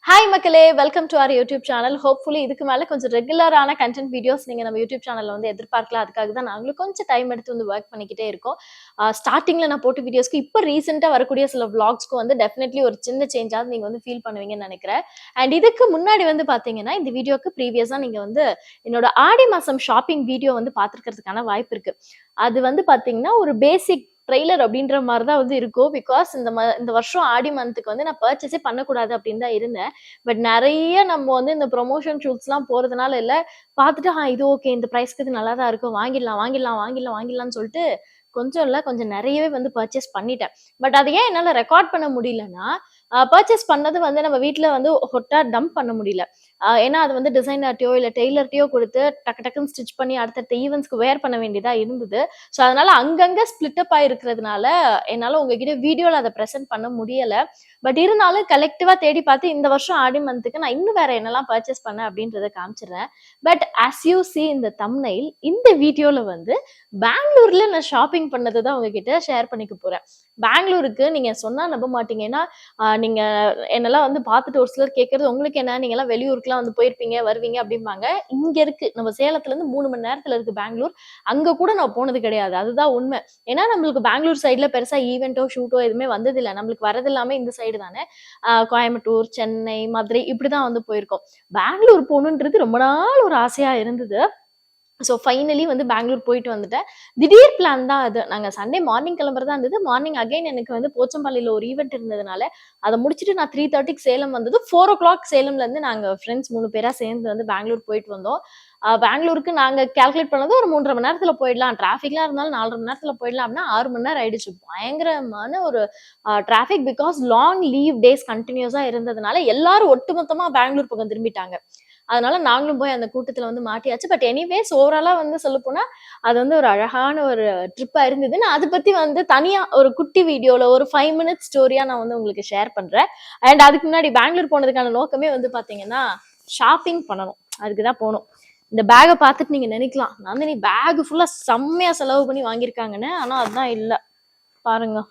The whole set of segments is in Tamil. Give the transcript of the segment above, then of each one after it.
ஹாய் மக்களே, welcome to our YouTube channel. Hopefully இதுக்கு மேலே கொஞ்சம் ரெகுலரான கண்டென்ட் வீடியோஸ் நீங்கள் நம்ம யூடியூப் சேனலில் வந்து எதிர்பார்க்கலாம். அதுக்காக தான் நாங்களும் கொஞ்சம் டைம் எடுத்து வந்து ஒர்க் பண்ணிக்கிட்டே இருக்கோம். ஸ்டார்டிங்கில் நான் போட்ட வீடியோஸ்க்கு இப்போ ரீசெண்டாக வரக்கூடிய சில விளாக்ஸ்க்கு வந்து டெஃபினெட்லி ஒரு சின்ன சேஞ்சாவது நீங்கள் வந்து ஃபீல் பண்ணுவீங்கன்னு நினைக்கிறேன். அண்ட் இதுக்கு முன்னாடி வந்து பார்த்தீங்கன்னா, இந்த வீடியோக்கு ப்ரீவியஸாக நீங்கள் வந்து என்னோட ஆடி மாதம் ஷாப்பிங் வீடியோ வந்து பார்த்துருக்கிறதுக்கான வாய்ப்பு இருக்குது. அது வந்து பார்த்தீங்கன்னா ஒரு பேசிக் ட்ரெய்லர் அப்படின்ற மாதிரி தான் வந்து இருக்கும். பிகாஸ் இந்த வருஷம் ஆடி மந்த்துக்கு வந்து நான் பர்ச்சேஸே பண்ணக்கூடாது அப்படின்னு தான் இருந்தேன். பட் நிறைய நம்ம வந்து இந்த ப்ரொமோஷன் ஷூட்ஸ்லாம் போறதுனால இல்லை பார்த்துட்டு இது ஓகே, இந்த ப்ரைஸ்க்கு இது நல்லா தான் இருக்கும், வாங்கிடலாம்னு சொல்லிட்டு கொஞ்சம் நிறையவே வந்து பர்ச்சேஸ் பண்ணிட்டேன். பட் அதை ஏன் என்னால் ரெக்கார்ட் பண்ண முடியலன்னா, பர்ச்சேஸ் பண்ணது வந்து நம்ம வீட்டில் வந்து ஹொட்டா டம்ப் பண்ண முடியல. ஏன்னா அது வந்து டிசைனர்ட்டையோ இல்லை டெய்லர்ட்டையோ கொடுத்து டக்குன்னு ஸ்டிச் பண்ணி அடுத்தடுத்த ஈவெண்ட்ஸ்க்கு வேர் பண்ண வேண்டியதா இருந்தது. ஸோ அதனால அங்கங்கே ஸ்பிளிட்டப் ஆகிருக்கிறதுனால என்னால் உங்ககிட்ட வீடியோவில் அதை ப்ரெசென்ட் பண்ண முடியலை. பட் இருந்தாலும் கலெக்டிவாக தேடி பார்த்து இந்த வருஷம் ஆடி மந்த்துக்கு நான் இன்னும் வேற என்னெல்லாம் பர்ச்சேஸ் பண்ணேன் அப்படின்றத காமிச்சிடுறேன். பட் as you see இந்த தம்ப்நெயில், இந்த வீடியோவில் வந்து பெங்களூர்ல நான் ஷாப்பிங் பண்ணதை தான் உங்ககிட்ட ஷேர் பண்ணிக்க போறேன். பெங்களூருக்கு நீங்க சொன்னா நம்ப மாட்டீங்க. ஏன்னா நீங்க என்னெல்லாம் வந்து பார்த்துட்டு ஒரு சிலர் கேட்கறது, உங்களுக்கு என்ன, நீங்க எல்லாம் வெளியூருக்குலாம் வந்து போயிருப்பீங்க வருவீங்க அப்படிம்பாங்க. இங்க இருக்கு, நம்ம சேலத்துல இருந்து 3 மணி நேரத்துல இருக்கு பெங்களூர். அங்க கூட நான் போனது கிடையாது, அதுதான் உண்மை. ஏன்னா நம்மளுக்கு பெங்களூர் சைட்ல பெருசா ஈவெண்ட்டோ ஷூட்டோ எதுவுமே வந்தது இல்லை. நம்மளுக்கு வரது எல்லாமே இந்த சைடு தானே. கோயம்புத்தூர், சென்னை, மதுரை இப்படிதான் வந்து போயிருக்கோம். பெங்களூர் போகணுன்றது ரொம்ப நாள் ஒரு ஆசையா இருந்தது. ஸோ ஃபைனலி வந்து பெங்களூர் போயிட்டு வந்துட்டேன். திடீர் பிளான் தான் அது. நாங்கள் சண்டே மார்னிங் கிளம்புறதா இருந்தது. மார்னிங் அகைன் எனக்கு வந்து போச்சம்பள்ளியில் ஒரு ஈவெண்ட் இருந்ததுனால அதை முடிச்சுட்டு நான் 3:30க்கு சேலம் வந்தது. 4 o'clock சேலம்லேருந்து நாங்கள் ஃப்ரெண்ட்ஸ் 3 பேராக சேர்ந்து வந்து பெங்களூர் போயிட்டு வந்தோம். பெங்களூருக்கு நாங்கள் கால்குலேட் பண்ணது ஒரு 3.5 மணி நேரத்தில் போயிடலாம். டிராஃபிக்லாம் இருந்தாலும் 4.5 மணி நேரத்தில் போயிடலாம் அப்படின்னா 6 மணி நேரம் ஆயிடுச்சு. பயங்கரமான ஒரு traffic. Because long leave days கண்டினியூஸாக இருந்ததுனால எல்லாரும் ஒட்டுமொத்தமாக பெங்களூர் பக்கம் திரும்பிட்டாங்க. அதனால நாங்களும் போய் அந்த கூட்டத்துல வந்து மாட்டியாச்சு. பட் எனிவேஸ் ஓவராலா வந்து சொல்ல போனா அது வந்து ஒரு அழகான ஒரு ட்ரிப்பா இருந்தது. நான் அதை பத்தி வந்து தனியா ஒரு குட்டி வீடியோல ஒரு 5 minutes ஸ்டோரியா நான் வந்து உங்களுக்கு ஷேர் பண்றேன். அண்ட் அதுக்கு முன்னாடி பெங்களூர் போனதுக்கான நோக்கமே வந்து பாத்தீங்கன்னா ஷாப்பிங் பண்ணணும், அதுக்குதான் போகணும். இந்த பேகை பார்த்துட்டு நீங்க நினைக்கலாம், நான் நீ பேக் ஃபுல்லா செம்மையா செலவு பண்ணி வாங்கியிருக்காங்கன்னு. ஆனா அதுதான் இல்லை, பாருங்க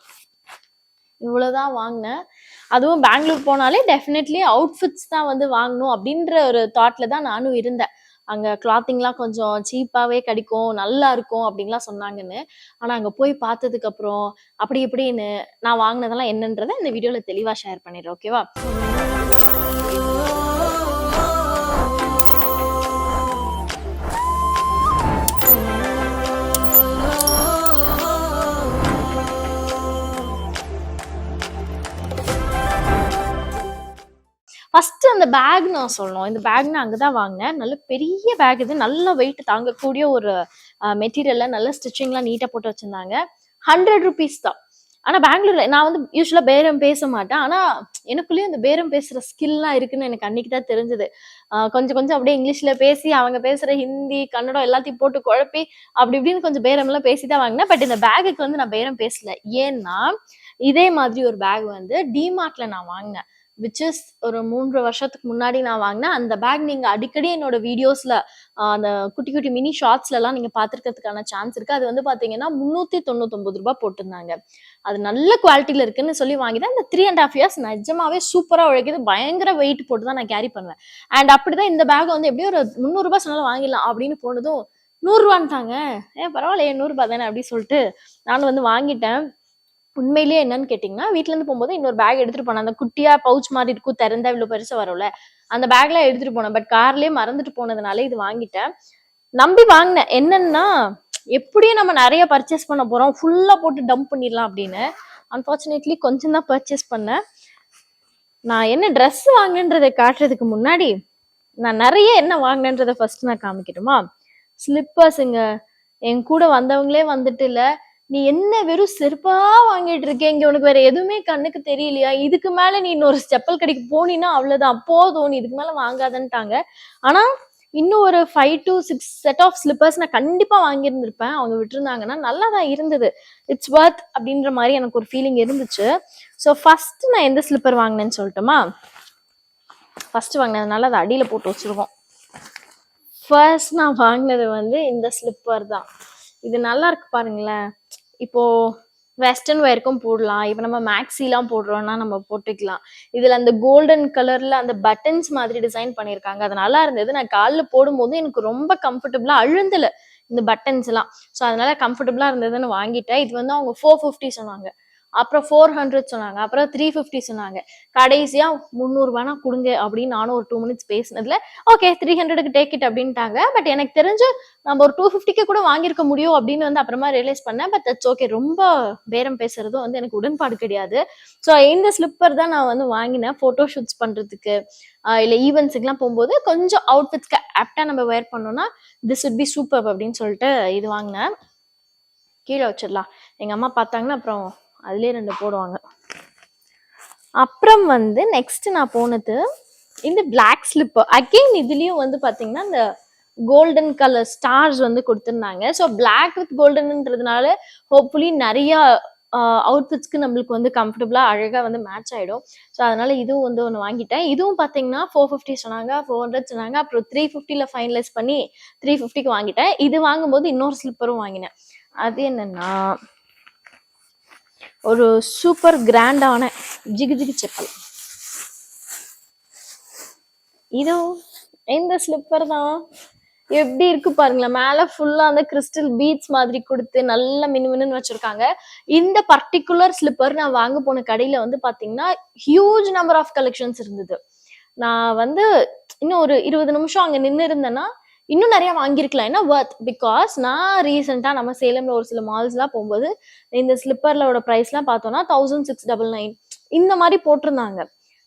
இவ்வளவுதான் வாங்கினேன். அதுவும் பெங்களூர் போனாலே டெஃபினெட்லி அவுட்ஃபிட்ஸ் தான் வந்து வாங்கணும் அப்படின்ற ஒரு தாட்ல தான் நானும் இருந்தேன். அங்க கிளாத்திங்லாம் கொஞ்சம் சீப்பாவே கிடைக்கும், நல்லா இருக்கும் அப்படின்லாம் சொன்னாங்கன்னு. ஆனா அங்க போய் பார்த்ததுக்கு அப்புறம் அப்படி இப்படின்னு நான் வாங்கினதெல்லாம் என்னன்றதை இந்த வீடியோல தெளிவா ஷேர் பண்ணிடுறேன். ஓகேவா? ஃபர்ஸ்ட் அந்த பேக் நான் சொல்லணும். இந்த பேக் நான் அங்கதான் வாங்கினேன். நல்ல பெரிய பேக், இது நல்ல வெயிட் தாங்கக்கூடிய ஒரு மெட்டீரியல்ல நல்ல ஸ்டிச்சிங்லாம் நீட்டா போட்டு வச்சிருந்தாங்க. 100 rupees தான். ஆனா பெங்களூர்ல நான் வந்து யூஸ்வலா பேரம் பேச மாட்டேன். ஆனா எனக்குள்ளேயும் இந்த பேரம் பேசுற ஸ்கில்லாம் இருக்குன்னு எனக்கு அன்னைக்கு தான் தெரிஞ்சது. கொஞ்சம் அப்படியே இங்கிலீஷ்ல பேசி அவங்க பேசுற ஹிந்தி, கன்னடம் எல்லாத்தையும் போட்டு குழப்பி அப்படி இப்படின்னு கொஞ்சம் பேரம் எல்லாம் பேசிதான் வாங்கினேன். பட் இந்த பேகுக்கு வந்து நான் பேரம் பேசல. ஏன்னா இதே மாதிரி ஒரு பேக் வந்து டிமார்ட்ல நான் வாங்கினேன். விச் இஸ் ஒரு 3 வருஷத்துக்கு முன்னாடி நான் வாங்கினேன். அந்த பேக் நீங்க அடிக்கடி என்னோட வீடியோஸ்ல அந்த குட்டி குட்டி மினி ஷார்ட்ஸ்ல எல்லாம் நீங்க பாத்துக்கிறதுக்கான சான்ஸ் இருக்கு. அது வந்து பாத்தீங்கன்னா 399 ரூபாய் போட்டிருந்தாங்க. அது நல்ல குவாலிட்டியில இருக்குன்னு சொல்லி வாங்கிதான். இந்த 3.5 years நிஜமாவே சூப்பரா உழைக்குது. பயங்கர வெயிட் போட்டு தான் நான் கேரி பண்ணுவேன். அண்ட் அப்படிதான் இந்த பேக் வந்து எப்படியும் ஒரு 300 ரூபாய் சொன்னாலும் வாங்கிடலாம் அப்படின்னு போனதும் 100 ரூபான்னு தாங்க. பரவாயில்ல, 100 ரூபாய் தானே அப்படின்னு சொல்லிட்டு நானும் வந்து வாங்கிட்டேன். உண்மையிலேயே என்னன்னு கேட்டீங்கன்னா, வீட்டுல இருந்து போகும்போது இன்னொரு பேக் எடுத்துட்டு போனேன். அந்த குட்டியா பவுச் மாதிரி இருக்கும், திறந்தா இவ்வளவு பெருசா வரும்ல, அந்த பேக்லாம் எடுத்துட்டு போனேன். பட் கார்லயே மறந்துட்டு போனதுனால இது வாங்கிட்டேன். நம்பி வாங்கினேன். என்னன்னா எப்படியும் நம்ம நிறைய பர்ச்சேஸ் பண்ண போறோம், ஃபுல்லா போட்டு டம்ப் பண்ணிடலாம் அப்படின்னு. அன்பார்ச்சுனேட்லி கொஞ்சம் தான் பர்ச்சேஸ் பண்ணேன். நான் என்ன ட்ரெஸ் வாங்கினேன்றதை காட்டுறதுக்கு முன்னாடி நான் நிறைய என்ன வாங்கினேன்றதை ஃபர்ஸ்ட் நான் காமிக்கட்டுமா? ஸ்லிப்பர்ஸுங்க. என் கூட வந்தவங்களே வந்துட்டு இல்ல, நீ என்ன வெறும் செருப்பா வாங்கிட்டு இருக்க, இங்க உனக்கு வேற எதுவுமே கண்ணுக்கு தெரியலையா, இதுக்கு மேல நீ இன்னொரு செப்பல் கடைக்கு போனீன்னா அவ்வளவுதான், போதும், நீ இதுக்கு மேல வாங்காதன்ட்டாங்க. ஆனா இன்னும் ஒரு 5 to 6 செட் ஆஃப் ஸ்லிப்பர்ஸ் நான் கண்டிப்பா வாங்கியிருந்திருப்பேன். அவங்க விட்டுருந்தாங்கன்னா நல்லா தான் இருந்தது. இட்ஸ் வர்த் அப்படின்ற மாதிரி எனக்கு ஒரு ஃபீலிங் இருந்துச்சு. ஸோ ஃபர்ஸ்ட் நான் எந்த ஸ்லிப்பர் வாங்கினேன்னு சொல்லட்டுமா? ஃபர்ஸ்ட் வாங்கினதுனால அதை அடியில போட்டு வச்சிருக்கோம். ஃபர்ஸ்ட் நான் வாங்கினது வந்து இந்த ஸ்லிப்பர் தான். இது நல்லா இருக்கு பாருங்களேன். இப்போ வெஸ்டர்ன் வேர்க்கும் போடலாம். இப்ப நம்ம மேக்ஸிலாம் போடுறோம்னா நம்ம போட்டுக்கலாம். இதுல அந்த கோல்டன் கலர்ல அந்த பட்டன்ஸ் மாதிரி டிசைன் பண்ணியிருக்காங்க. அது நல்லா இருந்தது. நான் கால்ல போடும்போது எனக்கு ரொம்ப கம்ஃபர்டபுளா அழுந்தல இந்த பட்டன்ஸ் எல்லாம். ஸோ அதனால கம்ஃபர்டபுளா இருந்ததுன்னு வாங்கிட்டேன். இது வந்து அவங்க 450 சொன்னாங்க. அப்புறம் 400 சொன்னாங்க. அப்புறம் 350 சொன்னாங்க. கடைசியா 300 வேணா குடுங்க அப்படின்னு நானும் ஒரு 2 மினிட்ஸ் பேசினதுல ஓகே 300க்கு டேக் இட் அப்படின்ட்டாங்க. பட் எனக்கு தெரிஞ்சு நம்ம ஒரு 250க்கு கூட வாங்கியிருக்க முடியும் அப்படின்னு வந்து அப்புறமா ரியலைஸ் பண்ணேன். But that's okay. ரொம்ப பேரம் பேசுறதும் வந்து எனக்கு உடன்பாடு கிடையாது. ஸோ இந்த ஸ்லிப்பர் தான் நான் வந்து வாங்கினேன் ஃபோட்டோ ஷூட்ஸ் பண்றதுக்கு இல்லை ஈவெண்ட்ஸுக்குலாம் போகும்போது கொஞ்சம் அவுட்ஃபிட்ஸ்க்கு ஆப்டா நம்ம வேர் பண்ணோம்னா திஸ் would be சூப்பர் அப்படின்னு சொல்லிட்டு இது வாங்கினேன். கீழே வச்சிடலாம். எங்க அம்மா பார்த்தாங்கன்னா அப்புறம் அதுலயே 2 போடுவாங்க. அப்புறம் வந்து நெக்ஸ்ட் நான் போனது இந்த பிளாக் ஸ்லிப்பர். அகெயின் இதுலயும் வந்து பாத்தீங்கன்னா இந்த கோல்டன் கலர் ஸ்டார்ஸ் வந்து கொடுத்துருந்தாங்க. ஸோ பிளாக் வித் கோல்டன்ன்றதுனால ஹோப்ஃபுல்லி நிறைய அவுட்ஃபிட்ஸ்க்கு நம்மளுக்கு வந்து கம்ஃபர்டபுளா அழகா வந்து மேட்ச் ஆயிடும். ஸோ அதனால இதுவும் வந்து ஒன்று வாங்கிட்டேன். இதுவும் பார்த்தீங்கன்னா 450 சொன்னாங்க, 400 சொன்னாங்க. அப்புறம் 350ல ஃபைனலைஸ் பண்ணி 350க்கு வாங்கிட்டேன். இது வாங்கும்போது இன்னொரு ஸ்லிப்பரும் வாங்கினேன். அது என்னன்னா ஒரு சூப்பர் கிராண்டான ஜிகு ஜிகு செப்பல். இதோ இந்த ஸ்லிப்பர் தான். எப்படி இருக்கு பாருங்களேன். மேல ஃபுல்லா அந்த கிறிஸ்டல் பீட்ஸ் மாதிரி கொடுத்து நல்ல மினுமினுன்னு வச்சிருக்காங்க. இந்த பர்டிகுலர் ஸ்லிப்பர் நான் வாங்க போன கடையில வந்து பாத்தீங்கன்னா ஹியூஜ் நம்பர் ஆஃப் கலெக்ஷன்ஸ் இருந்தது. நான் வந்து இன்னும் ஒரு 20 நிமிஷம் அங்க நின்று இருந்தேன்னா இன்னும் நிறைய வாங்கியிருக்கலாம். ஏன்னா வர்த். பிகாஸ் நான் ரீசெண்டா நம்ம சேலம்ல ஒரு சில மால்ஸ் எல்லாம் போகும்போது இந்த ஸ்லிப்பர்லோட பிரைஸ் எல்லாம் பார்த்தோம்னா 1699 இந்த மாதிரி போட்டிருந்தாங்க.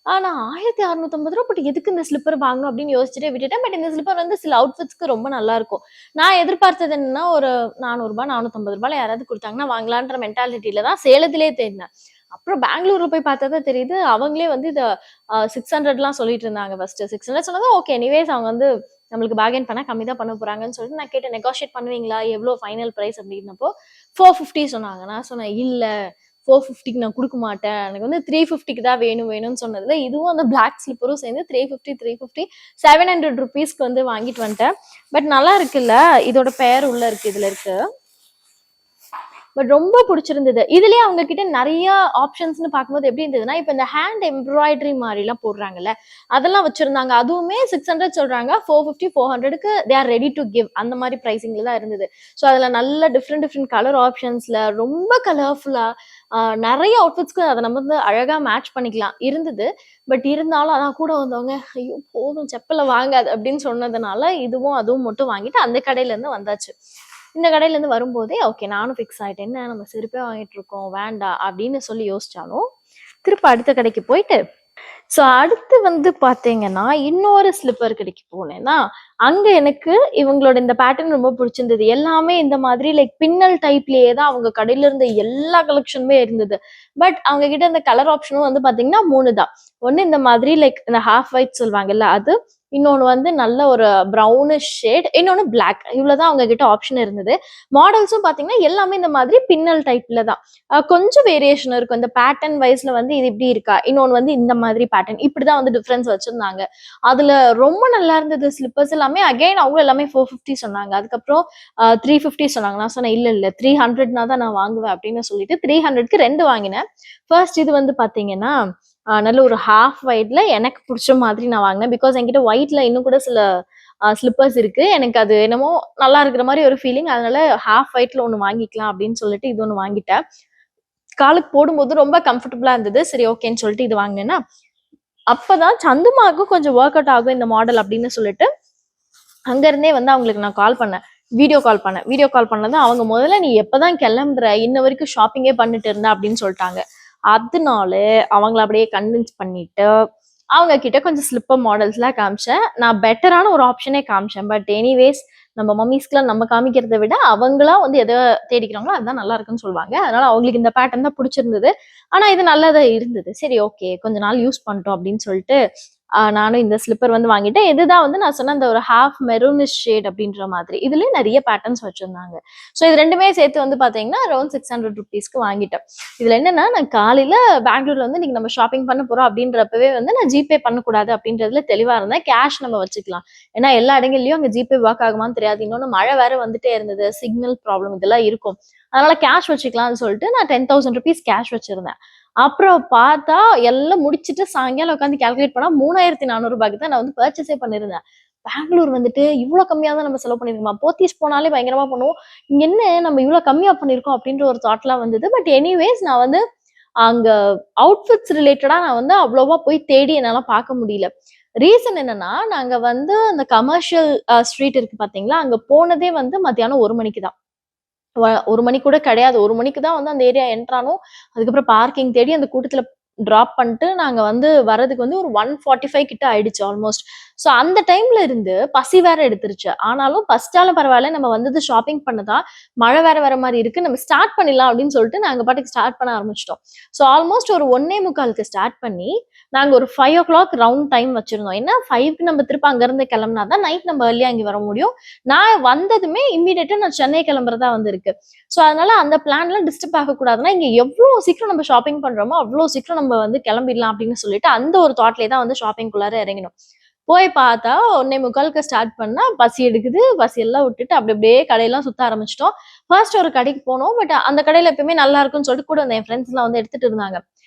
ஆனா 1650 ரூபா. பட் எதுக்கு இந்த ஸ்லிப்பர் வாங்கணும் அப்படின்னு யோசிச்சுட்டே விட்டுட்டேன். பட் இந்த ஸ்லிப்பர் வந்து சில அவுட்ஃபிட்ஸ்க்கு ரொம்ப நல்லா இருக்கும். நான் எதிர்பார்த்தது என்னன்னா ஒரு 400 ரூபாய் 450 ரூபாய் யாராவது கொடுத்தாங்கன்னா வாங்கலான்ற மென்டாலிட்டியில தான் சேலத்திலே தேடினேன். அப்புறம் பெங்களூர்ல போய் பார்த்தா தான் தெரியுது அவங்களே வந்து இதை 600 சொல்லிட்டு இருந்தாங்க. ஃபர்ஸ்ட் 600 சொன்னதான் ஓகே. எனிவேஸ் அவங்க வந்து நம்மளுக்கு பேகன் பண்ணா கம்மி தான் பண்ண போறாங்கன்னு சொல்லிட்டு நான் கேட்டேன், நெகோஷியேட் பண்ணுவீங்களா, எவ்வளவு ஃபைனல் பிரைஸ் அப்படின்னப்போ 450 சொன்னாங்க. நான் சொன்னேன் இல்ல 450க்கு நான் கொடுக்க மாட்டேன், எனக்கு வந்து 350க்கு தான் வேணும்னு சொன்னதுல இதுவும் அந்த பிளாக் ஸ்லிப்பரும் சேர்ந்து 350 700 ருபீஸ்க்கு வந்து வாங்கிட்டு வந்துட்டேன். பட் நல்லா இருக்குல்ல, இதோட பெயர் உள்ள இருக்கு, இதுல இருக்கு. பட் ரொம்ப பிடிச்சிருந்தது. இதுலயே அவங்க கிட்ட நிறைய ஆப்ஷன்ஸ்னு பார்க்கும்போது எப்படி இருந்ததுன்னா, இப்ப இந்த ஹேண்ட் எம்ப்ராய்டரி மாதிரி எல்லாம் போடுறாங்கல்ல, அதெல்லாம் வச்சிருந்தாங்க. அதுவுமே 600 சொல்றாங்க. 450 400க்கு they are ready to give. அந்த மாதிரி பிரைசிங்ல தான் இருந்தது. ஸோ அதுல நல்ல டிஃப்ரெண்ட் கலர் ஆப்ஷன்ஸ்ல ரொம்ப கலர்ஃபுல்லா நிறைய அவுட்ஃபிட்ஸ்க்கு அதை நம்ம வந்து அழகா மேட்ச் பண்ணிக்கலாம் இருந்தது. பட் இருந்தாலும் அதான் கூட வந்தவங்க ஐயோ போதும் செப்பலை வாங்காது அப்படின்னு சொன்னதுனால இதுவும் அதுவும் மட்டும் வாங்கிட்டு அந்த கடையில இருந்து வந்தாச்சு. இந்த கடையில இருந்து வரும்போதே ஓகே நானும் ஃபிக்ஸ் ஆயிட்டேன். என்ன நம்ம செருப்பே வாங்கிட்டு இருக்கோம் வேண்டாம் அப்படின்னு சொல்லி யோசிச்சாலும் திருப்ப அடுத்த கடைக்கு போயிட்டு ஸோ அடுத்து வந்து பாத்தீங்கன்னா இன்னொரு ஸ்லிப்பர் கடைக்கு போனேன்னா அங்க எனக்கு இவங்களோட இந்த பேட்டர்ன் ரொம்ப பிடிச்சிருந்தது. எல்லாமே இந்த மாதிரி லைக் பின்னல் டைப்லயே தான் அவங்க கடையில இருந்த எல்லா கலெக்ஷனுமே இருந்தது. பட் அவங்க கிட்ட இந்த கலர் ஆப்ஷனும் வந்து பாத்தீங்கன்னா 3 தான். ஒண்ணு இந்த மாதிரி லைக் இந்த ஹாஃப் ஒயிட் சொல்லுவாங்கல்ல அது, இன்னொன்னு வந்து நல்ல ஒரு ப்ரௌனிஷ் ஷேட், இன்னொன்னு பிளாக். இவ்வளவுதான் அவங்க கிட்ட ஆப்ஷன் இருந்தது. மாடல்ஸும் பாத்தீங்கன்னா எல்லாமே இந்த மாதிரி பின்னல் டைப்ல தான். கொஞ்சம் வேரியேஷன் இருக்கும். இந்த பேட்டர்ன் வைஸ்ல வந்து இது இப்படி இருக்கா, இன்னொன்னு வந்து இந்த மாதிரி பேட்டர்ன், இப்படிதான் வந்து டிஃபரன்ஸ் வச்சிருந்தாங்க. அதுல ரொம்ப நல்லா இருந்தது. ஸ்லிப்பர்ஸ் எல்லாமே அகைன் அவங்க எல்லாமே 450 சொன்னாங்க. அதுக்கப்புறம் 350 சொன்னாங்க. நான் சொன்னேன் இல்ல 300 தான் நான் வாங்குவேன் அப்படின்னு சொல்லிட்டு 300க்கு 2 வாங்கினேன். ஃபர்ஸ்ட் இது வந்து பாத்தீங்கன்னா நல்ல ஒரு ஹாஃப் ஒயிட்ல எனக்கு பிடிச்ச மாதிரி நான் வாங்கினேன். பிகாஸ் என்கிட்ட ஒயிட்ல இன்னும் கூட சில ஸ்லிப்பர்ஸ் இருக்கு. எனக்கு அது என்னமோ நல்லா இருக்கிற மாதிரி ஒரு ஃபீலிங். அதனால ஹாஃப் ஒயிட்ல ஒன்று வாங்கிக்கலாம் அப்படின்னு சொல்லிட்டு இது ஒன்று வாங்கிட்டேன். காலுக்கு போடும்போது ரொம்ப கம்ஃபர்டபுளா இருந்தது. சரி ஓகேன்னு சொல்லிட்டு இது வாங்கினேன்னா அப்பதான் சந்துமாவுக்கும் கொஞ்சம் ஒர்க் அவுட் ஆகும் இந்த மாடல் அப்படின்னு சொல்லிட்டு அங்க இருந்தே வந்து அவங்களுக்கு நான் கால் பண்ணேன். வீடியோ கால் பண்ணது அவங்க முதல்ல நீ எப்பதான் கிளம்புற, இன்ன வரைக்கும் ஷாப்பிங்கே பண்ணிட்டு இருந்த அப்படின்னு சொல்லிட்டாங்க. அதனால அவங்கள அப்படியே கன்வின்ஸ் பண்ணிட்டு அவங்க கிட்ட கொஞ்சம் ஸ்லிப்பர் மாடல்ஸ் எல்லாம் காமிச்சேன். நான் பெட்டரான ஒரு ஆப்ஷனே காமிச்சேன். பட் எனிவேஸ் நம்ம மம்மிஸ்க்குலாம் நம்ம காமிக்கிறத விட அவங்களா வந்து எதை தேடிக்கிறாங்களோ அதுதான் நல்லா இருக்குன்னு சொல்லுவாங்க. அதனால அவங்களுக்கு இந்த பேட்டர்ன் தான் பிடிச்சிருந்தது. ஆனா இது நல்லதா இருந்தது. சரி ஓகே கொஞ்ச நாள் யூஸ் பண்ணிட்டோம் அப்படின்னு சொல்லிட்டு நானும் இந்த ஸ்லிப்பர் வந்து வாங்கிட்டேன். இதுதான் வந்து நான் சொன்ன அந்த ஒரு ஹாஃப் மெரூனிஷ் ஷேட் அப்படின்ற மாதிரி. இதுலயும் நிறைய பேட்டர்ன்ஸ் வச்சிருந்தாங்க. ஸோ இது 2மே சேர்த்து வந்து பார்த்தீங்கன்னா, அரௌண்ட் 600 ருபீஸ்க்கு வாங்கிட்டேன். இதுல என்னன்னா, நான் காலையில பெங்களூர்ல வந்து இன்னைக்கு நம்ம ஷாப்பிங் பண்ண போறோம் அப்படின்றப்பவே வந்து நான் ஜிபே பண்ணக்கூடாது அப்படின்றதுல தெளிவா இருந்தேன். கேஷ் நம்ம வச்சுக்கலாம். ஏன்னா எல்லா இடங்கள்லயும் அங்க ஜிபே ஒர்க் ஆகுமான்னு தெரியாது. இன்னொன்னு மழை வேற வந்துட்டே இருந்தது. சிக்னல் ப்ராப்ளம் இதெல்லாம் இருக்கும். அதனால கேஷ் வச்சுக்கலாம்னு சொல்லிட்டு நான் 10,000 ருபீஸ் கேஷ் வச்சிருந்தேன். அப்புறம் பார்த்தா எல்லாம் முடிச்சுட்டு சாயங்காலம் உட்காந்து கால்குலேட் பண்ணா 3,400 ரூபாய்க்கு தான் நான் வந்து பர்ச்சேஸே பண்ணிருந்தேன். பெங்களூர் வந்துட்டு இவ்ளோ கம்மியா தான் நம்ம செலவு பண்ணிருக்கோமா? போத்தீஸ் போனாலே பயங்கரமா பண்ணுவோம். இங்க என்ன நம்ம இவ்ளோ கம்மியா பண்ணிருக்கோம் அப்படின்ற ஒரு தாட்லாம் வந்தது. பட் எனிவேஸ் நான் வந்து அங்க அவுட்ஃபிட்ஸ் ரிலேட்டடா நான் வந்து அவ்வளவா போய் தேடி என்னால பார்க்க முடியல. ரீசன் என்னன்னா, நாங்க வந்து அந்த கமர்ஷியல் ஸ்ட்ரீட் இருக்கு பார்த்தீங்களா? அங்க போனதே வந்து மத்தியானம் 1 மணிக்கு தான். 1 மணி கூட கிடையாது. 1 மணிக்கு தான் வந்து அந்த ஏரியா என்டர் ஆனோம். அதுக்கப்புறம் பார்க்கிங் தேடி அந்த கூட்டத்துல டிராப் பண்ணிட்டு நாங்க வந்து வரதுக்கு வந்து ஒரு 1:45 கிட்ட ஆயிடுச்சு ஆல்மோஸ்ட். ஸோ அந்த டைம்ல இருந்து பசி வேற எடுத்துருச்சு. ஆனாலும் பசிச்சாலும் பரவாயில்ல நம்ம வந்தது ஷாப்பிங் பண்ண தான். மழை வேற வர மாரி இருக்கு. நம்ம ஸ்டார்ட் பண்ணிடலாம் அப்படின்னு சொல்லிட்டு நாங்க பாட்டுக்கு ஸ்டார்ட் பண்ண ஆரம்பிச்சுட்டோம். ஸோ ஆல்மோஸ்ட் ஒரு 1:45க்கு ஸ்டார்ட் பண்ணி நாங்க ஒரு 5:00 ரவுண்ட் டைம் வச்சிருந்தோம். ஏன்னா 5க்கு நம்ம திருப்ப அங்கிருந்து கிளம்புனா தான் நைட் நம்ம ஏர்லியா இங்க வர முடியும். நான் வந்ததுமே இம்மீடியட்டா நான் சென்னை கிளம்புறதா வந்து இருக்கு. ஸோ அதனால அந்த பிளான்ல டிஸ்டர்ப் ஆகக்கூடாதுன்னா, இங்க எவ்ளோ சீக்கிரம் நம்ம ஷாப்பிங் பண்றோமோ, அவ்ளோ சீக்கிரம் நம்ம வந்து கிளம்பிடலாம் அப்படின்னு சொல்லிட்டு, அந்த ஒரு தாட்லயே தான் வந்து ஷாப்பிங்குள்ளார இறங்கினோம். போய் பார்த்தா 1:45க்கு ஸ்டார்ட் பண்ணா, பசி எடுக்குது. பசி எல்லாம் விட்டுட்டு அப்படி அப்படியே கடையெல்லாம் சுத்த ஆரம்பிச்சுட்டோம். ஃபர்ஸ்ட் ஒரு கடைக்கு போனோம். பட் அந்த கடையில எப்பயுமே நல்லா இருக்கும்னு சொல்லிட்டு கூட என் ஃப்ரெண்ட்ஸ்லாம் வந்து எடுத்துட்டு இருந்தாங்க.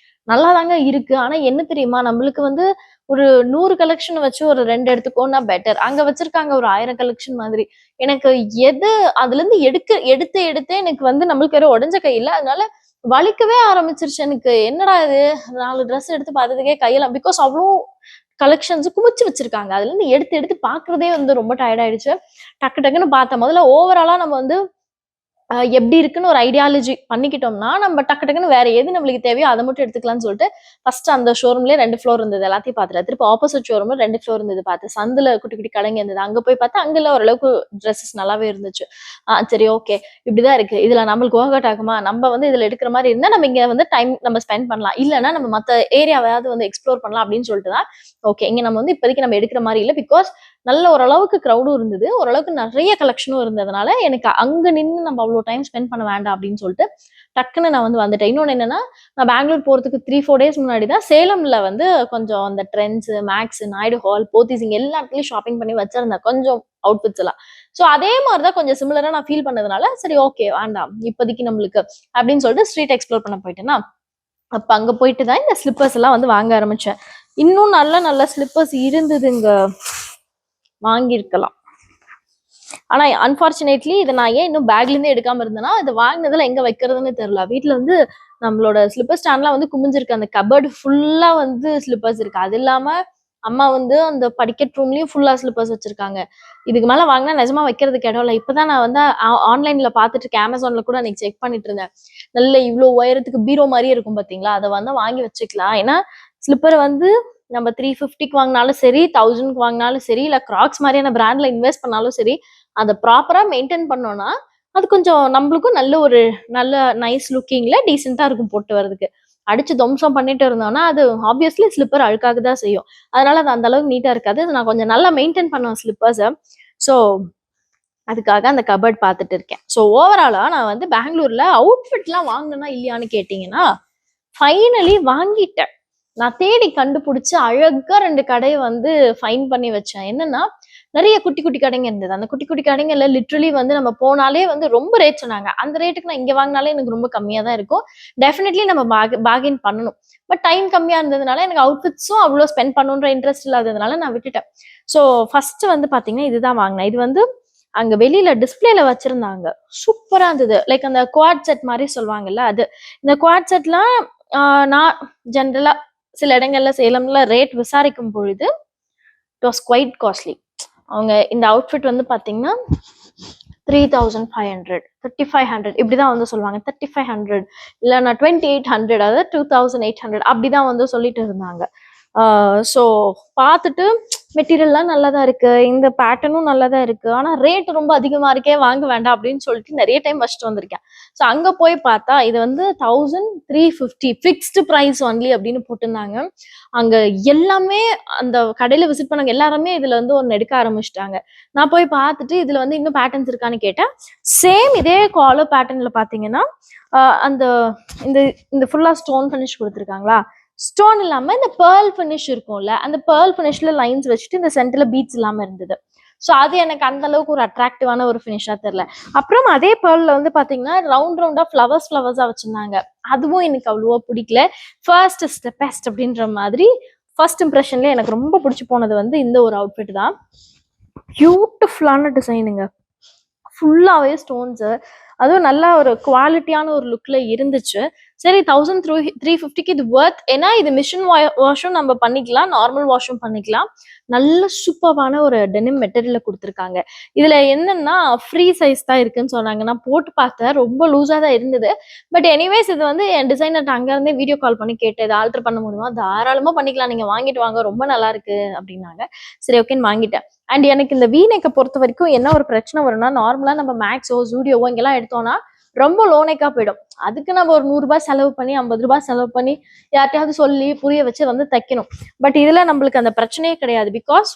நல்லாதாங்க இருக்கு. ஆனா என்ன தெரியுமா? நம்மளுக்கு வந்து ஒரு 100 கலெக்ஷன் வச்சு ஒரு 2 எடுத்துக்கோன்னா பெட்டர். அங்க வச்சிருக்காங்க ஒரு 1000 கலெக்ஷன் மாதிரி. எனக்கு எது அதுலருந்து எடுத்து எடுத்தே எனக்கு வந்து நம்மளுக்கு வேற உடைஞ்ச கை இல்ல. அதனால வலிக்கவே ஆரம்பிச்சுருச்சு எனக்கு. என்னடா இது 4 ட்ரெஸ் எடுத்து பார்த்ததுக்கே கையெல்லாம் பிகாஸ் அவ்ளோ கலெக்ஷன்ஸ் குமிச்சு வச்சிருக்காங்க. அதுலருந்து எடுத்து எடுத்து பார்க்கிறதே வந்து ரொம்ப டயர்ட் ஆயிடுச்சு. டக்கு டக்குன்னு பார்த்தேன். முதல்ல ஓவராலா நம்ம வந்து எப்படி இருக்குன்னு ஒரு ஐடியாலஜி பண்ணிக்கிட்டோம்னா, நம்ம டக்கு டக்குன்னு வேற எது நம்மளுக்கு தேவையோ அத மட்டும் எடுத்துக்கலாம்னு சொல்லிட்டு, ஃபர்ஸ்ட் அந்த ஷோரூம்லயே 2 ஃப்ளோர் இருந்தது. எல்லாத்தையும் பார்த்துட்டேன். திருப்பி ஆப்போசிட் ஷோரூம்ல 2 ஃப்ளோர் இருந்தது பார்த்தேன். சந்துல குட்டி குட்டி கடைங்க இருந்தது. அங்க போய் பார்த்தா, அங்கலாம் ஓரளவுக்கு ட்ரெஸ்ஸஸ் நல்லாவே இருந்துச்சு. சரி ஓகே. இப்படிதான் இருக்கு. இதுல நம்மளுக்கு ஒர்க் அவுட் ஆகுமா? நம்ம வந்து இதுல எடுக்கிற மாரி இருந்தா, நம்ம இங்க வந்து டைம் நம்ம ஸ்பெண்ட் பண்ணலாம். இல்லன்னா நம்ம மத்த ஏரியாவாவது வந்து எக்ஸ்ப்ளோர் பண்ணலாம் அப்படின்னு சொல்லிட்டு தான், ஓகே இங்க நம்ம வந்து இப்போதைக்கு நம்ம எடுக்கிற மாரி இல்ல. பிகாஸ் நல்ல ஓரளவுக்கு கிரவுடும் இருந்தது. ஓரளவுக்கு நெறைய கலெக்ஷனும் இருந்ததுனால, எனக்கு அங்க நின்னு நம்ம அவ்ளோ டைம் ஸ்பெண்ட் பண்ண வேண்டாம் அப்படின்னு சொல்லிட்டு, டக்குன்னு நான் வந்து வந்துட்டேன். இன்னொன்னு என்னன்னா, நான் பெங்களூர் போறதுக்கு 3, 4 டேஸ் முன்னாடி தான் சேலம்ல வந்து கொஞ்சம் அந்த ட்ரெண்ட்ஸ், மேக்ஸ், நாயுடு ஹால், போத்தீஸ் இங்க எல்லா இடத்துலயும் ஷாப்பிங் பண்ணி வச்சிருந்தேன். கொஞ்சம் அவுட்ஃபிட்ஸ் எல்லாம். ஸோ அதே மாரி தான் கொஞ்சம் சிமிலரா நான் ஃபீல் பண்ணதுனால, சரி ஓகே வேண்டாம். இப்போதைக்கு நம்மளுக்கு அப்படின்னு சொல்லிட்டு ஸ்ட்ரீட் எக்ஸ்ப்ளோர் பண்ண போயிட்டேனா, அப்ப அங்க போயிட்டு தான் இந்த ஸ்லிப்பர்ஸ் எல்லாம் வந்து வாங்க ஆரம்பிச்சேன். இன்னும் நல்ல நல்ல ஸ்லிப்பர்ஸ் இருந்ததுங்க. வாங்கியிருக்கலாம். ஆனா அன்பார்ச்சுனேட்லி இத நான் ஏன் இன்னும் பேக்ல இருந்தே எடுக்காம இருந்தேன்னா, இத வாங்கினதுல எங்க வைக்கிறதுன்னு தெரியல. வீட்ல வந்து நம்மளோட ஸ்லிப்பர் ஸ்டாண்ட்லாம் வந்து குமிஞ்சிருக்கு. அந்த கபோர்ட் ஃபுல்லா வந்து ஸ்லிப்பர்ஸ் இருக்கு. அது இல்லாம அம்மா வந்து அந்த படிக்கட் ரூம்லயும் ஃபுல்லா ஸ்லிப்பர்ஸ் வச்சிருக்காங்க. இதுக்கு மேல வாங்கினா நிஜமா வைக்கிறதுக்கு இடம் இல்ல. இப்பதான் நான் வந்து ஆன்லைன்ல பார்த்துட்டு இருக்கேன். Amazonல கூட அன்னைக்கு செக் பண்ணிட்டு இருந்தேன். நல்ல இவ்ளோ உயரத்துக்கு பீரோ மாரியே இருக்கும் பாத்தீங்களா? அத வந்து வாங்கி வச்சுக்கலாம். ஏன்னா ஸ்லிப்பர் வந்து நம்ம 350க்கு வாங்கினாலும் சரி, 1000க்கு வாங்கினாலும் சரி, இல்ல கிராக்ஸ் மாதிரியான பிராண்ட்ல இன்வெஸ்ட் பண்ணாலும் சரி, அத ப்ராப்பரா மெயின்டெயின் பண்ணோம்னா, அது கொஞ்சம் நம்மளுக்கும் நல்ல நைஸ் லுக்கிங்ல டீசென்ட்டா இருக்கும் போட்டு வரதுக்கு. அடிச்சு துவம்சம் பண்ணிட்டு இருந்தோம்னா, அது ஆப்வியஸ்லி ஸ்லிப்பர் அழுக்காக தான் செய்யும். அதனால அது அந்த அளவுக்கு நீட்டா இருக்காது. நான் கொஞ்சம் நல்லா மெயின்டெயின் பண்ணுவேன் ஸ்லிப்பர்ஸ. ஸோ அதுக்காக அந்த கபோர்ட் பார்த்துட்டு இருக்கேன். ஸோ ஓவராலா நான் வந்து பெங்களூர்ல அவுட்ஃபிட்லாம் வாங்குனேனா இல்லையான்னு கேட்டீங்கன்னா, ஃபைனலி வாங்கிட்டேன். நான் தேடி கண்டுபிடிச்சு அழகா 2 கடைய வந்து ஃபைண்ட் பண்ணி வச்சேன். என்னன்னா, நெறைய குட்டி குட்டி கடைங்க இருந்தது. அந்த குட்டி குட்டி கடைங்கள்ல லிட்டரலி வந்து நம்ம போனாலே வந்து ரொம்ப ரேட் சொன்னாங்க. அந்த ரேட்டுக்கு நான் இங்க வாங்குனாலே எனக்கு ரொம்ப கம்மியா தான் இருக்கும். டெஃபினெட்லி நம்ம பார்கெயின் பண்ணணும். பட் டைம் கம்மியா இருந்ததுனால எனக்கு அவுட்ஃபிட்ஸும் அவ்ளோ ஸ்பெண்ட் பண்ணணுன்ற இன்ட்ரெஸ்ட் இல்லாததுனால நான் விட்டுட்டேன். ஸோ ஃபர்ஸ்ட் வந்து பார்த்தீங்கன்னா, இதுதான் வாங்குனேன். இது வந்து அங்க வெளியில டிஸ்ப்ளேல வச்சிருந்தாங்க. சூப்பரா இருந்தது. லைக் அந்த குவாட் செட் மாரி சொல்லுவாங்கல்ல அது. இந்த குவாட் செட்லாம் நான் ஜெனரலா சில இடங்கள்ல சேலம்ல ரேட் விசாரிக்கும் பொழுது இட் வாஸ் குவைட் காஸ்ட்லி. அவங்க இந்த அவுட்ஃபிட் வந்து பாத்தீங்கன்னா 3500 3500 இப்படிதான் வந்து சொல்லுவாங்க. 3500 இல்லைன்னா 2800 அதாவது 2800 அப்படிதான் வந்து சொல்லிட்டு இருந்தாங்க. ஸோ பார்த்துட்டு மெட்டீரியல்லாம் நல்லா தான் இருக்கு, இந்த பேட்டர்னும் நல்லா தான் இருக்கு, ஆனா ரேட் ரொம்ப அதிகமா இருக்கே, வாங்க வேண்டாம் அப்படின்னு சொல்லிட்டு நிறைய டைம் வச்சுட்டு வந்திருக்கேன். ஸோ அங்க போய் பார்த்தா இது வந்து 1350 ஃபிக்ஸ்டு ப்ரைஸ் ஒன்லி அப்படின்னு போட்டிருந்தாங்க. அங்க எல்லாமே அந்த கடையில விசிட் பண்ணவங்க எல்லாருமே இதுல வந்து ஒன்னு எடுக்க ஆரம்பிச்சிட்டாங்க. நான் போய் பார்த்துட்டு இதுல வந்து இன்னும் பேட்டர்ன்ஸ் இருக்கான்னு கேட்டேன். சேம் இதே காலர் பேட்டர்ன்ல பாத்தீங்கன்னா அந்த இந்த இந்த ஃபுல்லா ஸ்டோன் ஃபினிஷ் கொடுத்துருக்காங்களா, ஸ்டோன் இல்லாம இந்த பேர்ல் ஃபினிஷ் இருக்கும்ல, அந்த பேர்ல் ஃபினிஷ்ல லைன்ஸ் வச்சுட்டு இந்த சென்டர்ல பீட்ஸ் இல்லாம இருந்தது. ஸோ அது எனக்கு அந்த அளவுக்கு ஒரு அட்ராக்டிவான ஒரு ஃபினிஷா தெரியல. அப்புறம் அதே பேர்ல வந்து பாத்தீங்கன்னா ரவுண்டா ஃபிளவர்ஸா வச்சிருந்தாங்க. அதுவும் எனக்கு அவ்வளவா பிடிக்கல. ஃபர்ஸ்ட் இஸ் த பெஸ்ட் அப்படின்ற மாதிரி ஃபர்ஸ்ட் இம்ப்ரெஷன்ல எனக்கு ரொம்ப பிடிச்சி போனது வந்து இந்த ஒரு அவுட்ஃபிட் தான். பியூட்டிஃபுல்லான டிசைனுங்க, ஃபுல்லாவே ஸ்டோன்ஸ், அதுவும் நல்ல ஒரு குவாலிட்டியான ஒரு லுக்ல இருந்துச்சு. சரி 1350க்கு இது வர்த். ஏன்னா இது மிஷின் வாஷும் நம்ம பண்ணிக்கலாம், நார்மல் வாஷும் பண்ணிக்கலாம். நல்ல சூப்பரான ஒரு டெனிம் மெட்டீரியல்ல கொடுத்துருக்காங்க. இதுல என்னன்னா ஃப்ரீ சைஸ் தான் இருக்குன்னு சொன்னாங்க. நான் போட்டு பார்த்தேன், ரொம்ப லூஸா தான் இருந்தது. பட் எனிவேஸ் இது வந்து என் டிசைனர் அங்க இருந்தே வீடியோ கால் பண்ணி கேட்டேன், இதை ஆல்டர் பண்ண முடியுமா, தாராளமா பண்ணிக்கலாம், நீங்க வாங்கிட்டு வாங்க, ரொம்ப நல்லா இருக்கு அப்படின்னாங்க. சரி ஓகேன்னு வாங்கிட்டேன். அண்ட் எனக்கு இந்த வீநெக்கை பொறுத்த வரைக்கும் என்ன ஒரு பிரச்சனை வரும்னா, நார்மலா நம்ம மேக்ஸோ ஜூடியோவோ இங்கெல்லாம் எடுத்தோம்னா ரொம்ப லோனேக்கா போயிடும். அதுக்கு நம்ம ஒரு 100 ரூபாய் செலவு பண்ணி 50 ரூபாய் செலவு பண்ணி யார்ட்டையாவது சொல்லி புரிய வச்சு வந்து தைக்கணும். பட் இதுல நம்மளுக்கு அந்த பிரச்சனையே கிடையாது. பிகாஸ்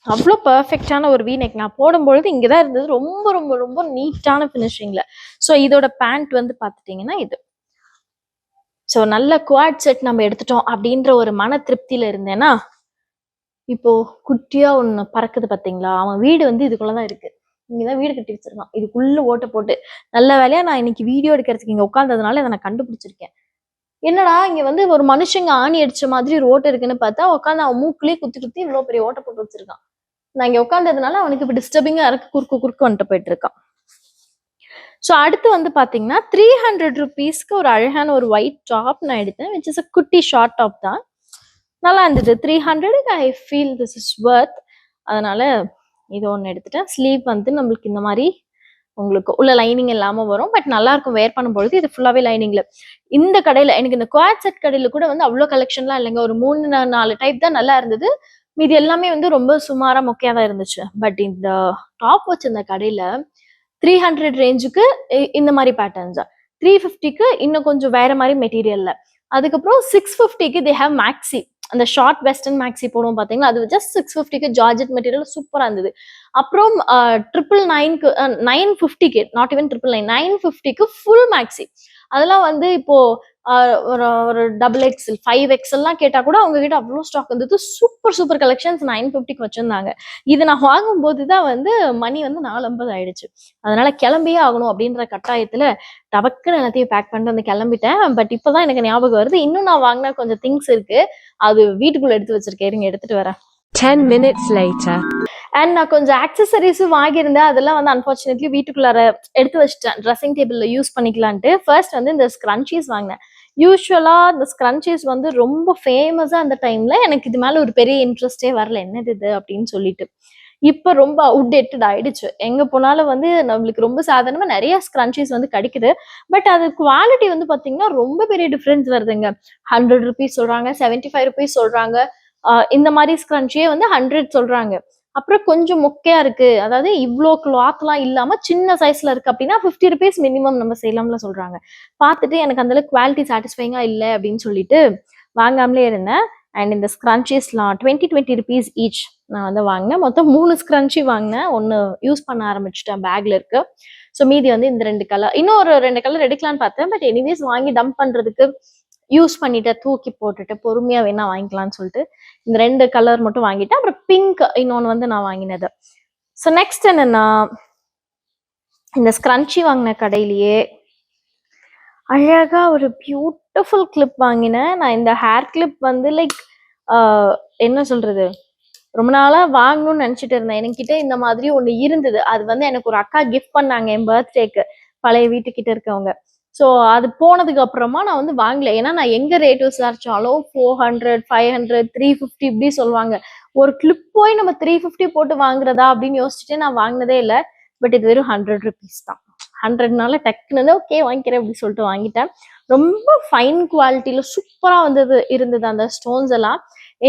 அவ்வளோ பர்ஃபெக்டான ஒரு வீநெக் நான் போடும்பொழுது இங்கதான் இருந்தது. ரொம்ப ரொம்ப ரொம்ப நீட்டான ஃபினிஷிங்ல. ஸோ இதோட பேண்ட் வந்து பார்த்துட்டீங்கன்னா இது. ஸோ நல்ல குவாட் செட் நம்ம எடுத்துட்டோம் அப்படின்ற ஒரு மன திருப்தியில இருந்தேன்னா, இப்போ குட்டியா ஒண்ணு பறக்குது பாத்தீங்களா, அவன் வீடு வந்து இதுக்குள்ளதான் இருக்கு. இங்கதான் வீடு கட்டி வச்சிருக்கான், இதுக்குள்ள ஓட்ட போட்டு. நல்ல வேலையா நான் இன்னைக்கு வீடியோ எடுக்கிறதுக்கு இங்க உட்கார்ந்ததுனால இதை நான் கண்டுபிடிச்சிருக்கேன். என்னடா இங்க வந்து ஒரு மனுஷங்க ஆணி அடிச்ச மாதிரி ஒரு ஓட்டை இருக்குன்னு பார்த்தா, உட்காந்து அவன் மூக்குலயே குத்தி இவ்வளவு பெரிய ஓட்ட போட்டு வச்சிருக்கான். நான் இங்க உட்கார்ந்ததுனால அவனுக்கு இப்ப டிஸ்டர்பிங்கா இருக்கு, குறுக்கு வந்துட்டு போயிட்டு இருக்கான். ஸோ அடுத்து வந்து பாத்தீங்கன்னா 300 ருபீஸ்க்கு ஒரு அழகான ஒரு ஒயிட் டாப் நான் எடுத்தேன், விச் இஸ் அ குட்டி ஷார்ட் டாப் தான். நல்லா இருந்தது. 300 ஐ ஃபீல் திஸ் இஸ் வர்த். அதனால இது ஒன்று எடுத்துட்டேன். ஸ்லீவ் வந்து நம்மளுக்கு இந்த மாதிரி உங்களுக்கு உள்ள லைனிங் இல்லாம வரும். பட் நல்லா இருக்கும் வேர் பண்ணும்பொழுது. இது ஃபுல்லாவே லைனிங்ல. இந்த கடையில எனக்கு இந்த குவாட் செட் கடையில கூட வந்து அவ்வளோ கலெக்ஷன்லாம் இல்லைங்க. ஒரு 3-4 டைப் தான் நல்லா இருந்தது. மீது எல்லாமே வந்து ரொம்ப சுமாரா மொக்கையா தான் இருந்துச்சு. பட் இந்த டாப் வச்சிருந்த கடையில 300 ரேஞ்சுக்கு இந்த மாதிரி பேட்டர்ன்ஸ், 350க்கு இன்னும் கொஞ்சம் வேற மாதிரி மெட்டீரியல்ல, அதுக்கப்புறம் 650க்கு தே ஹேவ் மேக்ஸி, அந்த ஷார்ட் வெஸ்டர்ன் மேக்ஸி போடுவோம் பாத்தீங்களா, அது ஜஸ்ட் 650க்கு ஜார்ஜெட் மெட்டீரியல் சூப்பரா இருந்தது. அப்புறம் 999க்கு 950க்கு நாட் ஈவன் 999 950க்கு ஃபுல் மேக்ஸி. அதெல்லாம் வந்து இப்போ ஒரு டபுள் எக்ஸ்எல் 5XL எல்லாம் கேட்டா கூட அவங்க கிட்ட அவ்வளோ ஸ்டாக் இருந்தது. சூப்பர் கலெக்ஷன்ஸ் 950க்கு வச்சிருந்தாங்க. இது நான் வாங்கும் போதுதான் வந்து மணி வந்து 450 ஆயிடுச்சு. அதனால கிளம்பியே ஆகணும் அப்படின்ற கட்டாயத்துல டபக்குன்னு எல்லாத்தையும் பேக் பண்ணிட்டு வந்து கிளம்பிட்டேன். பட் இப்பதான் எனக்கு ஞாபகம் வருது, இன்னும் நான் வாங்கின கொஞ்சம் திங்ஸ் இருக்கு, அது வீட்டுக்குள்ள எடுத்து வச்சிருக்கேன், இருங்க எடுத்துட்டு வரேன். 10 minutes later. அண்ட் நான் கொஞ்சம் ஆக்சசரிஸும் வாங்கியிருந்தேன். அதெல்லாம் வந்து அன்பார்ச்சுனேட்லி வீட்டுக்குள்ளார எடுத்து வச்சிட்டேன், ட்ரெஸ்ஸிங் டேபிள்ல யூஸ் பண்ணிக்கலான்ட்டு. ஃபர்ஸ்ட் வந்து இந்த ஸ்க்ரன்ச்சீஸ் வாங்கினேன். யூஸ்வலா இந்த ஸ்க்ரன்ச்சீஸ் வந்து ரொம்ப ஃபேமஸா அந்த டைம்ல எனக்கு இது மேல ஒரு பெரிய இன்ட்ரெஸ்டே வரல, என்னது இது அப்படின்னு சொல்லிட்டு. இப்ப ரொம்ப அவுடேட்டட் ஆயிடுச்சு. எங்க போனாலும் வந்து நம்மளுக்கு ரொம்ப சாதாரணமா நிறைய ஸ்க்ரன்ச்சீஸ் வந்து கிடைக்குது. பட் அது குவாலிட்டி வந்து பாத்தீங்கன்னா ரொம்ப பெரிய டிஃபரன்ஸ் வருதுங்க. 100 ருபீஸ் சொல்றாங்க, 75 ருபீஸ் சொல்றாங்க. இந்த மாதிரி ஸ்க்ரன்ச்சியே வந்து 100 சொல்றாங்க. அப்புறம் கொஞ்சம் மொக்கையா இருக்கு, அதாவது இவ்வளோ கிளாத்லாம் இல்லாம சின்ன சைஸ்ல இருக்கு அப்படின்னா 50 ருபீஸ் மினிமம் நம்ம செய்யலாம்ல சொல்றாங்க. பார்த்துட்டு எனக்கு அந்த அளவுக்கு குவாலிட்டி சாட்டிஸ்ஃபைங்கா இல்லை அப்படின்னு சொல்லிட்டு வாங்காமலே இருந்தேன். அண்ட் இந்த ஸ்க்ரன்ச்சீஸ்லாம் 20 ருபீஸ் ஈச் நான் வந்து வாங்கினேன். மொத்தம் 3 ஸ்க்ரன்ச்சி வாங்கினேன். ஒன்று யூஸ் பண்ண ஆரம்பிச்சிட்டேன், பேக்ல இருக்கு. ஸோ மீதி வந்து இந்த 2 கலர், இன்னும் ஒரு 2 கலர் எடுக்கலான்னு பார்த்தேன். பட் எனிவேஸ் வாங்கி டம்ப் பண்றதுக்கு யூஸ் பண்ணிட்டு தூக்கி போட்டுட்டு பொறுமையா வேணா வாங்கிக்கலாம்னு சொல்லிட்டு இந்த 2 கலர் மட்டும் வாங்கிட்டேன். அப்புறம் பிங்க் இன்னொன்று வந்து நான் வாங்கினது. ஸோ நெக்ஸ்ட் என்னன்னா, இந்த ஸ்க்ரன்ச்சி வாங்கின கடையிலேயே அழகா ஒரு பியூட்டிஃபுல் கிளிப் வாங்கினேன். நான் இந்த ஹேர் கிளிப் வந்து லைக் என்ன சொல்றது, ரொம்ப நாளா வாங்கணும்னு நினைச்சிட்டு இருந்தேன். என்கிட்ட இந்த மாதிரி ஒண்ணு இருந்தது. அது வந்து எனக்கு ஒரு அக்கா கிஃப்ட் பண்ணாங்க என் பர்த்டேக்கு, பழைய வீட்டுக்கிட்ட இருக்கவங்க. ஸோ அது போனதுக்கு அப்புறமா நான் வந்து வாங்கல. ஏன்னா நான் எங்க ரேட் விசாரிச்சாலும் 400 500 350 இப்படி சொல்லுவாங்க. ஒரு கிளிப் போய் நம்ம 350 போட்டு வாங்குறதா அப்படின்னு யோசிச்சுட்டு நான் வாங்கினதே இல்லை. பட் இது வெறும் 100 ருபீஸ் தான். 100னால டக்குன்னு ஓகே வாங்கிக்கிறேன் அப்படின்னு சொல்லிட்டு வாங்கிட்டேன். ரொம்ப ஃபைன் குவாலிட்டியில சூப்பரா இருந்தது அந்த ஸ்டோன்ஸ் எல்லாம்.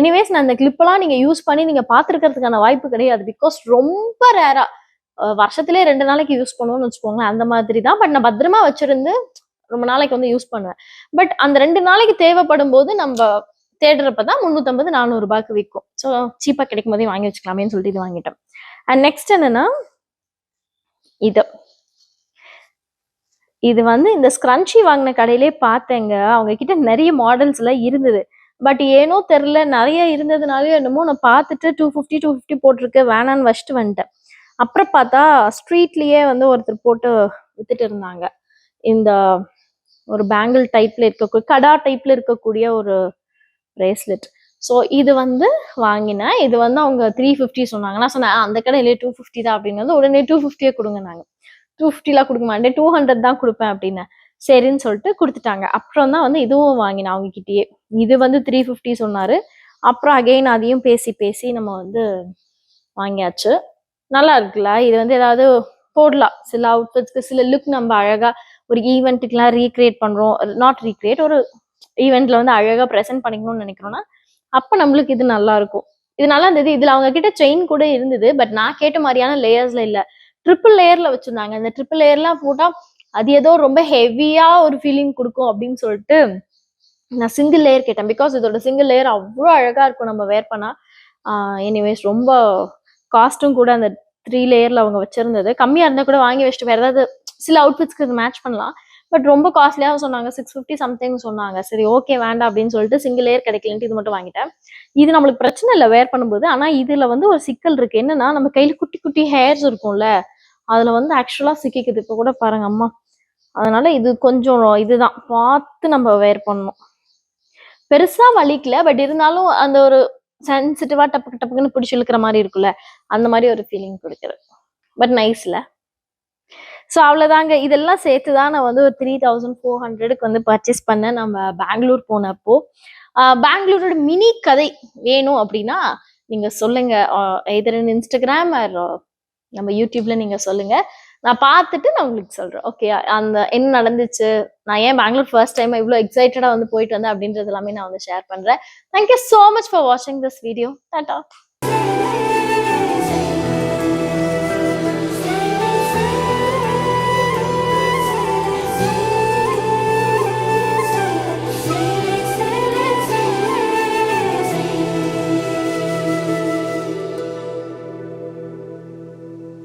எனிவேஸ் நான் இந்த கிளிப்பெல்லாம் நீங்க யூஸ் பண்ணி நீங்க பார்த்துருக்கிறதுக்கான வாய்ப்பு கிடையாது. பிகாஸ் ரொம்ப ரேரா வருஷத்திலே 2 நாளைக்கு யூஸ் பண்ணுவோம்னு வச்சுக்கோங்களேன். அந்த மாதிரி தான். பட் நான் பத்திரமா வச்சிருந்து ரொம்ப நாளைக்கு வந்து யூஸ் பண்ணுவேன். பட் அந்த 2 நாளைக்கு தேவைப்படும் போது நம்ம தேடுறப்பதான் 350 400 விற்கும். ஸோ சீப்பா கிடைக்கும் போதே வாங்கி வச்சுக்கலாமேன்னு சொல்லிட்டு இது வாங்கிட்டேன். அண்ட் நெக்ஸ்ட் என்னன்னா இது வந்து இந்த ஸ்க்ரன்ச்சி வாங்கின கடையிலே பார்த்தேங்க. அவங்க கிட்ட நிறைய மாடல்ஸ் எல்லாம் இருந்தது. பட் ஏனோ தெரியல நிறைய இருந்ததுனாலே என்னமோ நான் பார்த்துட்டு 250 போட்டிருக்கு வேணான்னு வச்சுட்டு வந்துட்டேன். அப்புறம் பார்த்தா ஸ்ட்ரீட்லயே வந்து ஒருத்தர் போட்டு வித்துட்டு இருந்தாங்க. இந்த ஒரு பேங்கிள் டைப்ல இருக்கக்கூடிய கடா டைப்ல இருக்கக்கூடிய ஒரு பிரேஸ்லெட். ஸோ இது வந்து வாங்கினேன். இது வந்து அவங்க 350 சொன்னாங்க. நான் சொன்னேன் அந்த கடையிலே 250 தான் அப்படின்னு. உடனே 250 கொடுங்க. நாங்க 250 கொடுக்க மாட்டேன் 200 தான் கொடுப்பேன் அப்படின்னு. சரின்னு சொல்லிட்டு கொடுத்துட்டாங்க. அப்புறம் தான் வந்து இதுவும் வாங்கினேன் அவங்க கிட்டேயே. இது வந்து 350 சொன்னாரு. அப்புறம் அகைன் அதையும் பேசி நம்ம வந்து வாங்கியாச்சு. நல்லா இருக்குல்ல. இது வந்து ஏதாவது போடலாம். சில அவுட்ஃபிட்ஸ்க்கு சில லுக் நம்ம அழகா ஒரு ஈவெண்ட்டுக்குலாம் ரீக்ரியேட் பண்றோம். நாட் ரீக்ரியேட், ஒரு ஈவெண்ட்ல வந்து அழகா ப்ரெசென்ட் பண்ணிக்கணும்னு நினைக்கிறோம்னா அப்ப நம்மளுக்கு இது நல்லா இருக்கும். இது நல்லா இருந்தது. இதுல அவங்க கிட்ட செயின் கூட இருந்தது. பட் நான் கேட்ட மாதிரியான லேயர்ஸ்ல இல்ல. ட்ரிபிள் லேயர்ல வச்சிருந்தாங்க. இந்த ட்ரிபிள் லேயர்லாம் போட்டா அது ஏதோ ரொம்ப ஹெவியா ஒரு ஃபீலிங் கொடுக்கும் அப்படின்னு சொல்லிட்டு நான் சிங்கிள் லேயர் கேட்டேன். பிகாஸ் இதோட சிங்கிள் லேயர் அவ்வளோ அழகா இருக்கும் நம்ம வேர் பண்ணா. எனிவேஸ் ரொம்ப காஸ்ட்டும் கூட அந்த 3 லேயர்ல அவங்க வச்சிருந்தது. கம்மியா இருந்தா கூட வாங்கி வச்சுட்டு வேற ஏதாவது சில அவுட்ஃபிட்ஸ்க்கு இது மேட்ச் பண்ணலாம். பட் ரொம்ப காஸ்ட்லியாக சொன்னாங்க. 650 சம்திங் சொன்னாங்க. சரி ஓகே வேண்டாம் அப்படின்னு சொல்லிட்டு சிங்கிள் லேயர் கிடைக்கலன்ட்டு இது மட்டும் வாங்கிட்டேன். இது நம்மளுக்கு பிரச்சனை இல்லை வேர் பண்ணும்போது. ஆனா இதுல வந்து ஒரு சிக்கல் இருக்கு. என்னன்னா நம்ம கையில குட்டி குட்டி ஹேர்ஸ் இருக்கும்ல, அதுல வந்து ஆக்சுவலா சிக்கிக்குது. இப்ப கூட பாருங்க அம்மா. அதனால இது கொஞ்சம் இதுதான் பார்த்து நம்ம வேர் பண்ணணும். பெருசா வலிக்கல. பட் இருந்தாலும் அந்த ஒரு சென்சிட்டிவா டப்புக்கு டப்புக்குன்னு பிடிச்சி இழுக்கிற மாதிரி இருக்குல்ல, அந்த மாதிரி ஒரு ஃபீலிங் கொடுக்குது. பட் நைஸ்ல. ஸோ அவ்வளோதாங்க. இதெல்லாம் சேர்த்து தான் நான் வந்து ஒரு 3400க்கு வந்து பர்ச்சேஸ் பண்ணேன் நம்ம பெங்களூர் போனப்போ. பெங்களூரோட மினி கதை வேணும் அப்படின்னா நீங்க சொல்லுங்க. எதர் இன்ஸ்டாகிராம் ஆர் நம்ம யூடியூப்ல நீங்க சொல்லுங்க. நான் பார்த்துட்டு நான் உங்களுக்கு சொல்றேன். ஓகே அந்த என்ன நடந்துச்சு, நான் ஏன் பெங்களூர் ஃபர்ஸ்ட் டைம் இவ்வளோ எக்ஸைட்டடா வந்து போயிட்டு வந்தேன் அப்படின்றது எல்லாமே நான் வந்து ஷேர் பண்றேன். தேங்க்யூ ஸோ மச் ஃபார் வாட்சிங் திஸ் வீடியோ. டாடா.